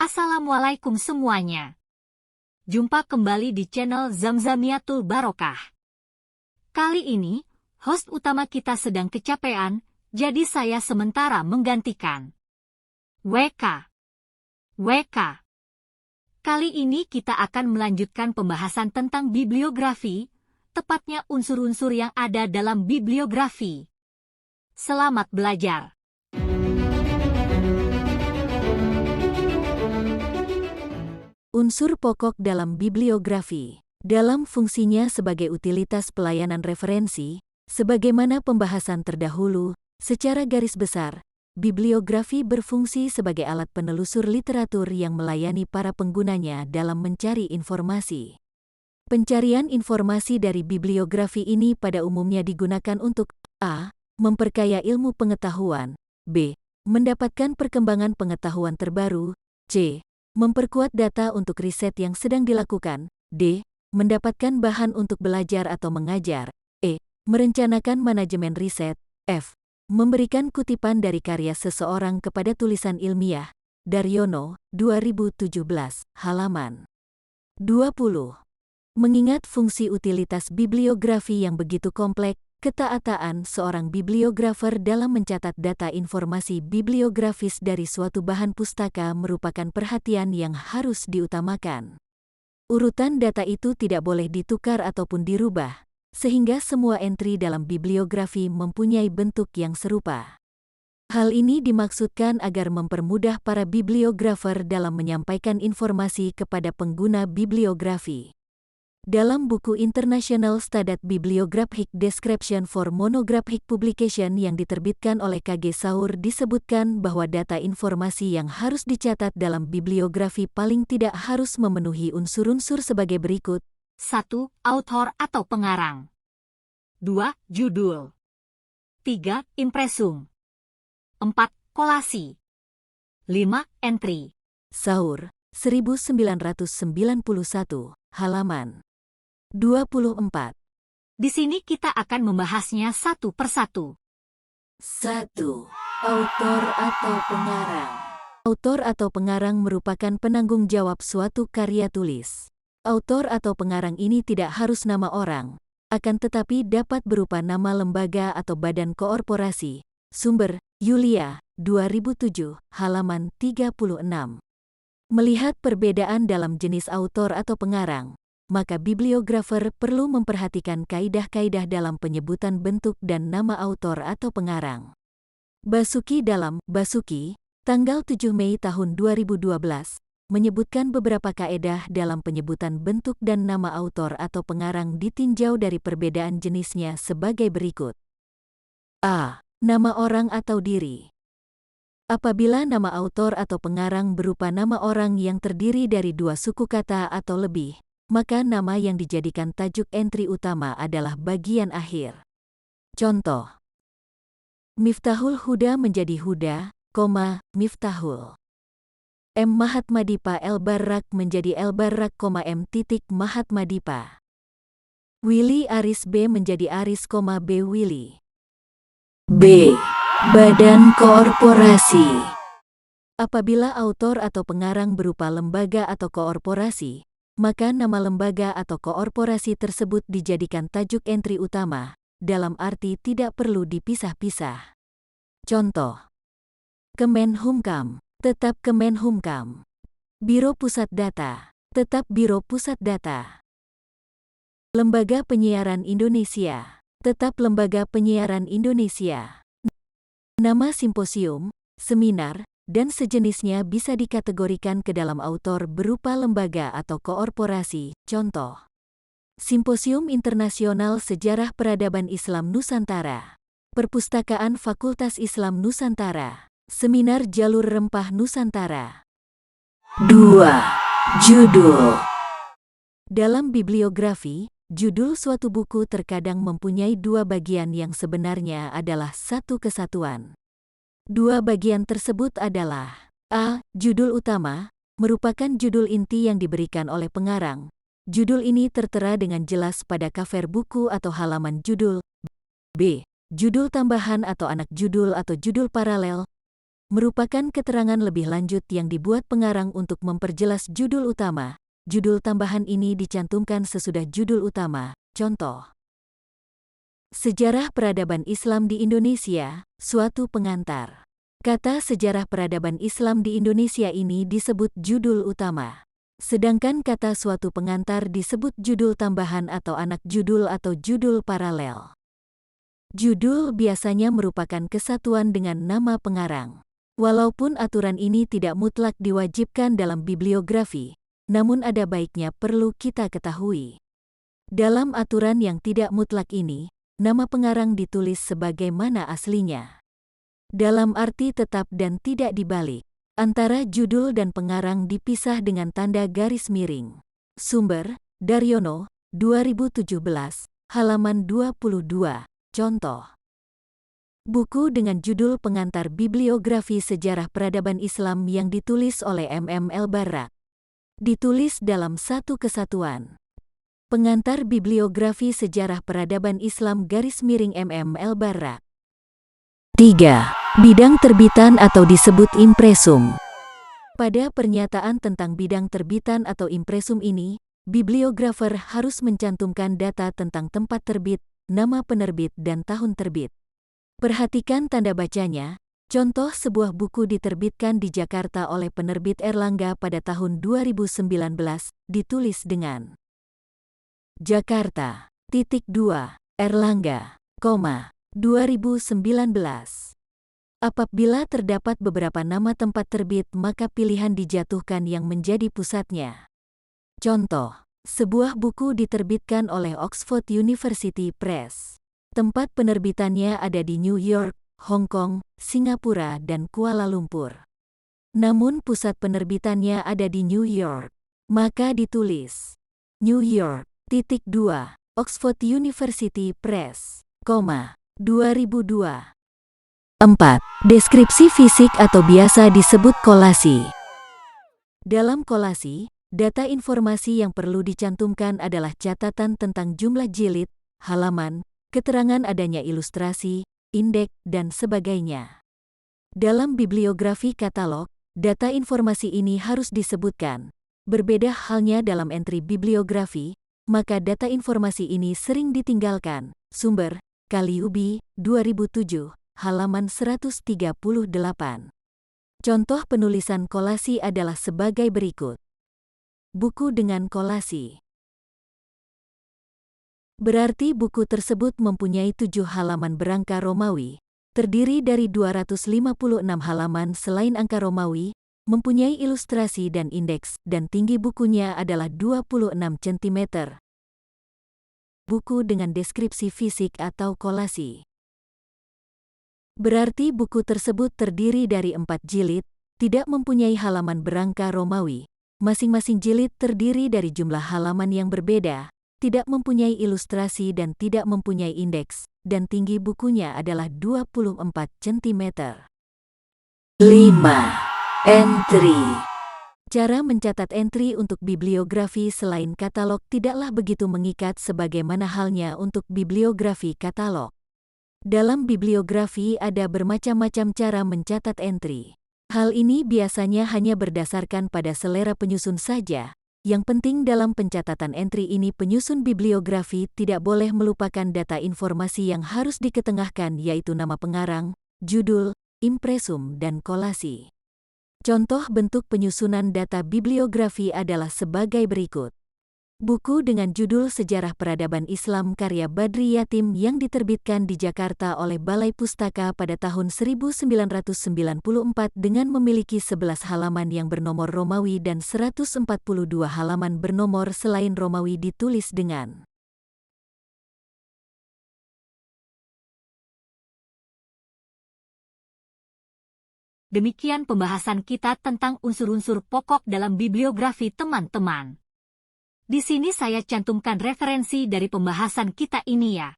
Assalamualaikum semuanya. Jumpa kembali di channel Zamzamiatul Barokah. Kali ini, host utama kita sedang kecapean, jadi saya sementara menggantikan. WK. Kali ini kita akan melanjutkan pembahasan tentang bibliografi, tepatnya unsur-unsur yang ada dalam bibliografi. Selamat belajar. Unsur pokok dalam bibliografi. Dalam fungsinya sebagai utilitas pelayanan referensi, sebagaimana pembahasan terdahulu, secara garis besar, bibliografi berfungsi sebagai alat penelusur literatur yang melayani para penggunanya dalam mencari informasi. Pencarian informasi dari bibliografi ini pada umumnya digunakan untuk a. memperkaya ilmu pengetahuan, b. mendapatkan perkembangan pengetahuan terbaru, c. memperkuat data untuk riset yang sedang dilakukan, d. mendapatkan bahan untuk belajar atau mengajar, e. merencanakan manajemen riset, f. memberikan kutipan dari karya seseorang kepada tulisan ilmiah. Daryono, 2017, halaman 20. Mengingat fungsi utilitas bibliografi yang begitu kompleks, ketaataan seorang bibliografer dalam mencatat data informasi bibliografis dari suatu bahan pustaka merupakan perhatian yang harus diutamakan. Urutan data itu tidak boleh ditukar ataupun dirubah, sehingga semua entry dalam bibliografi mempunyai bentuk yang serupa. Hal ini dimaksudkan agar mempermudah para bibliografer dalam menyampaikan informasi kepada pengguna bibliografi. Dalam buku International Standard Bibliographic Description for Monographic Publication yang diterbitkan oleh KG Saur disebutkan bahwa data informasi yang harus dicatat dalam bibliografi paling tidak harus memenuhi unsur-unsur sebagai berikut. 1. Author atau pengarang. 2. Judul. 3. Impressum. 4. Kolasi. 5. Entry. Saur, 1991, halaman 24. Di sini kita akan membahasnya satu persatu. 1. Autor atau pengarang. Autor atau pengarang merupakan penanggung jawab suatu karya tulis. Autor atau pengarang ini tidak harus nama orang, akan tetapi dapat berupa nama lembaga atau badan korporasi. Sumber, Yulia, 2007, halaman 36. Melihat perbedaan dalam jenis autor atau pengarang, maka bibliografer perlu memperhatikan kaidah-kaidah dalam penyebutan bentuk dan nama autor atau pengarang. Basuki dalam Basuki, tanggal 7 Mei tahun 2012, menyebutkan beberapa kaedah dalam penyebutan bentuk dan nama autor atau pengarang ditinjau dari perbedaan jenisnya sebagai berikut. A. Nama orang atau diri. Apabila nama autor atau pengarang berupa nama orang yang terdiri dari dua suku kata atau lebih, maka nama yang dijadikan tajuk entry utama adalah bagian akhir. Contoh: Miftahul Huda menjadi Huda, Miftahul. M. Mahatmadipa Elbarrak menjadi Elbarrak, M. Mahatmadipa. Willy Aris B menjadi Aris, B. Willy. B. Badan korporasi. Apabila autor atau pengarang berupa lembaga atau korporasi, maka nama lembaga atau korporasi tersebut dijadikan tajuk entry utama, dalam arti tidak perlu dipisah-pisah. Contoh: Kemenhumkam, tetap Kemenhumkam. Biro Pusat Data, tetap Biro Pusat Data. Lembaga Penyiaran Indonesia, tetap Lembaga Penyiaran Indonesia. Nama simposium, seminar, dan sejenisnya bisa dikategorikan ke dalam autor berupa lembaga atau korporasi. Contoh: Simposium Internasional Sejarah Peradaban Islam Nusantara, Perpustakaan Fakultas Islam Nusantara, Seminar Jalur Rempah Nusantara. 2. Judul. Dalam bibliografi, judul suatu buku terkadang mempunyai dua bagian yang sebenarnya adalah satu kesatuan. Dua bagian tersebut adalah: A. Judul utama, merupakan judul inti yang diberikan oleh pengarang. Judul ini tertera dengan jelas pada cover buku atau halaman judul. B. Judul tambahan atau anak judul atau judul paralel. merupakan keterangan lebih lanjut yang dibuat pengarang untuk memperjelas judul utama. Judul tambahan ini dicantumkan sesudah judul utama. Contoh: Sejarah Peradaban Islam di Indonesia, suatu pengantar. Kata sejarah peradaban Islam di Indonesia ini disebut judul utama. Sedangkan kata suatu pengantar disebut judul tambahan atau anak judul atau judul paralel. Judul biasanya merupakan kesatuan dengan nama pengarang. Walaupun aturan ini tidak mutlak diwajibkan dalam bibliografi, namun ada baiknya perlu kita ketahui. Dalam aturan yang tidak mutlak ini, nama pengarang ditulis sebagaimana aslinya. Dalam arti tetap dan tidak dibalik. Antara judul dan pengarang dipisah dengan tanda garis miring. Sumber: Daryono, 2017, halaman 22. Contoh: buku dengan judul Pengantar Bibliografi Sejarah Peradaban Islam yang ditulis oleh MM El-Barak. Ditulis dalam satu kesatuan. Pengantar Bibliografi Sejarah Peradaban Islam MM El-Barak. 3. Bidang terbitan atau disebut impresum. Pada pernyataan tentang bidang terbitan atau impresum ini, bibliografer harus mencantumkan data tentang tempat terbit, nama penerbit dan tahun terbit. Perhatikan tanda bacanya. Contoh, sebuah buku diterbitkan di Jakarta oleh penerbit Erlangga pada tahun 2019, ditulis dengan Jakarta, Erlangga, 2019. Apabila terdapat beberapa nama tempat terbit, maka pilihan dijatuhkan yang menjadi pusatnya. Contoh, sebuah buku diterbitkan oleh Oxford University Press. Tempat penerbitannya ada di New York, Hong Kong, Singapura, dan Kuala Lumpur. Namun pusat penerbitannya ada di New York. Maka ditulis New York, Oxford University Press, 2002. 4. Deskripsi fisik atau biasa disebut kolasi. Dalam kolasi, data informasi yang perlu dicantumkan adalah catatan tentang jumlah jilid, halaman, keterangan adanya ilustrasi, indeks, dan sebagainya. Dalam bibliografi katalog, data informasi ini harus disebutkan. Berbeda halnya dalam entry bibliografi, maka data informasi ini sering ditinggalkan. Sumber: Kaliubi, 2007, halaman 138. Contoh penulisan kolasi adalah sebagai berikut. Buku dengan kolasi. Berarti buku tersebut mempunyai 7 halaman berangka Romawi, terdiri dari 256 halaman selain angka Romawi, mempunyai ilustrasi dan indeks, dan tinggi bukunya adalah 26 cm. Buku dengan deskripsi fisik atau kolasi. Berarti buku tersebut terdiri dari 4 jilid, tidak mempunyai halaman berangka Romawi. Masing-masing jilid terdiri dari jumlah halaman yang berbeda, tidak mempunyai ilustrasi dan tidak mempunyai indeks, dan tinggi bukunya adalah 24 cm. 5. Entry. Cara mencatat entry untuk bibliografi selain katalog tidaklah begitu mengikat sebagaimana halnya untuk bibliografi katalog. Dalam bibliografi ada bermacam-macam cara mencatat entry. Hal ini biasanya hanya berdasarkan pada selera penyusun saja. Yang penting dalam pencatatan entry ini, penyusun bibliografi tidak boleh melupakan data informasi yang harus diketengahkan, yaitu nama pengarang, judul, impresum, dan kolasi. Contoh bentuk penyusunan data bibliografi adalah sebagai berikut. Buku dengan judul Sejarah Peradaban Islam karya Badri Yatim yang diterbitkan di Jakarta oleh Balai Pustaka pada tahun 1994 dengan memiliki 11 halaman yang bernomor Romawi dan 142 halaman bernomor selain Romawi ditulis dengan Demikian pembahasan kita tentang unsur-unsur pokok dalam bibliografi, teman-teman. Di sini saya cantumkan referensi dari pembahasan kita ini ya.